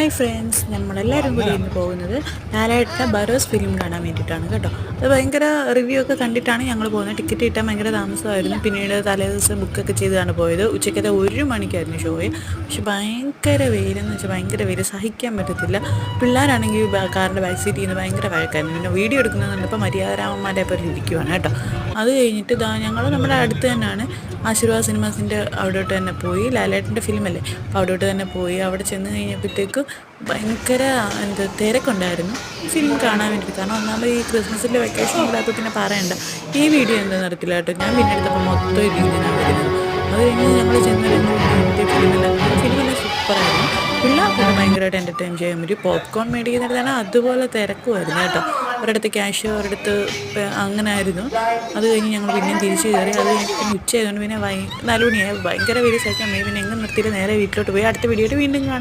Hi friends, നമ്മളെല്ലാവരും കൂടി ഇന്ന് പോകുന്നത് ലാലേട്ടൻ്റെ ബറോസ് ഫിലിം കാണാൻ വേണ്ടിയിട്ടാണ് കേട്ടോ. അത് ഭയങ്കര റിവ്യൂ ഒക്കെ കണ്ടിട്ടാണ് ഞങ്ങൾ പോകുന്നത്. ടിക്കറ്റ് കിട്ടാൻ ഭയങ്കര താമസമായിരുന്നു. പിന്നീട് തലേദിവസം ബുക്കൊക്കെ ചെയ്താണ് പോയത്. ഉച്ചയ്ക്കത്തെ 1 മണിക്കായിരുന്നു ഷോയിൽ. പക്ഷെ ഭയങ്കര വെയിലെന്ന് വെച്ചാൽ ഭയങ്കര വെയിൽ സഹിക്കാൻ പറ്റത്തില്ല. പിള്ളേരാണെങ്കിൽ കാറിൻ്റെ ബാക്ക് സീറ്റിൽ നിന്ന് ഭയങ്കര വഴക്കായിരുന്നു. പിന്നെ വീഡിയോ എടുക്കുന്നത് കണ്ടപ്പോൾ മര്യാദരാമന്മാരെ പോലെ ഇരിക്കുവാണ് കേട്ടോ. അത് കഴിഞ്ഞിട്ട് ഞങ്ങൾ നമ്മുടെ അടുത്ത് തന്നെയാണ് ആശീർവാദ് സിനിമാസിൻ്റെ അവിടോട്ട് തന്നെ പോയി. ലാലേട്ടൻ്റെ ഫിലിമല്ലേ, അപ്പോൾ അവിടോട്ട് തന്നെ പോയി. അവിടെ ചെന്ന് കഴിഞ്ഞപ്പോഴത്തേക്ക് ഭയങ്കര തിരക്കുണ്ടായിരുന്നു ഫിലിം കാണാൻ വേണ്ടിയിട്ട്. കാരണം ഒന്നാമത് ഈ ക്രിസ്മസിൻ്റെ വെക്കേഷൻ ഇല്ലാത്ത പിന്നെ പറയണ്ട. ഈ വീഡിയോ എന്താ നടത്തില്ല കേട്ടോ. ഞാൻ പിന്നെ എടുത്തപ്പോൾ മൊത്തം ഇതിനാണ് വരുന്നത്. അത് കഴിഞ്ഞ് ഞങ്ങൾ ചെന്നിരുന്നു. ഫിലിമെല്ലാം സൂപ്പറായിരുന്നു. പിള്ളേർക്കൊക്കെ ഭയങ്കരമായിട്ട് എൻ്റർടൈൻ ചെയ്യാൻ പറ്റും. പോപ്കോൺ മേടിക്കുന്നിടത്താണ് അതുപോലെ തിരക്കുമായിരുന്നു കേട്ടോ. ഒരിടത്ത് ക്യാഷ്, ഒരിടത്ത് അങ്ങനെ ആയിരുന്നു. അത് കഴിഞ്ഞ് ഞങ്ങൾ പിന്നെയും തിരിച്ച് കയറി. അത് കഴിഞ്ഞ് പിന്നെ ഉച്ചയായതുകൊണ്ട് പിന്നെ 4 മണിയായി. ഭയങ്കര വെയിൽ സഹിക്കാൻ പിന്നെ എങ്ങനെ നിർത്തിയിട്ട് നേരെ വീട്ടിലോട്ട് പോയി. അടുത്ത വീഡിയോയിൽ വീണ്ടും കാണാം.